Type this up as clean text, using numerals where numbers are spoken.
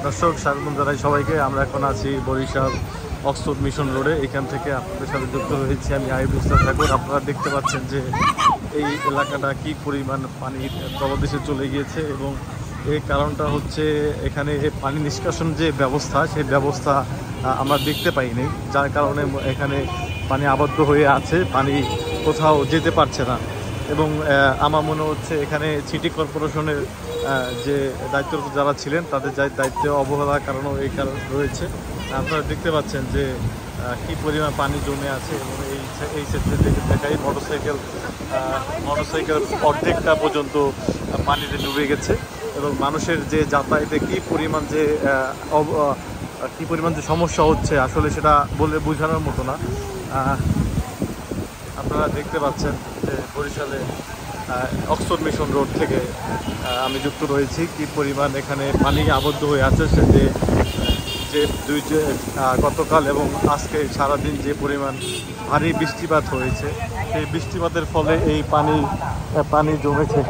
দর্শক স্বাগত জানাই সবাইকে। আমরা এখন আছি বরিশাল অক্সফোর্ড মিশন রোডে। এখান থেকে আপনাদের সাথে যুক্ত হয়েছি আমি আইব ইসলাম ঠাকুর। আপনারা দেখতে পাচ্ছেন যে এই এলাকাটা কি পরিমাণ পানির তলদেশে চলে গিয়েছে এবং এই কারণটা হচ্ছে এখানে পানি নিষ্কাশন যে ব্যবস্থা সেই ব্যবস্থা আমরা দেখতে পাইনি, যার কারণে এখানে পানি আবদ্ধ হয়ে আছে, পানি কোথাও যেতে পারছে না। এবং আমার মনে হচ্ছে এখানে সিটি কর্পোরেশনের যে দায়িত্বরত যারা ছিলেন তাদের দায়িত্বে অবহেলার কারণেও এই কারণ রয়েছে। আপনারা দেখতে পাচ্ছেন যে কি পরিমাণ পানি জমে আছে এবং এই ক্ষেত্রে দেখাই মোটরসাইকেল অর্ধেকটা পর্যন্ত পানিতে ডুবে গেছে এবং মানুষের যে যাতায়াতে কি পরিমাণ যে সমস্যা হচ্ছে আসলে সেটা বলে বোঝানোর মতো না। আপনারা দেখতে পাচ্ছেন যে বরিশালে অক্সফোর্ড মিশন রোড থেকে আমি যুক্ত রয়েছি, কি পরিমাণ এখানে পানি আবদ্ধ হয়ে আছে। যে গতকাল এবং আজকে সারাদিন যে পরিমাণ ভারী বৃষ্টিপাত হয়েছে সেই বৃষ্টিপাতের ফলে এই পানি জমেছে।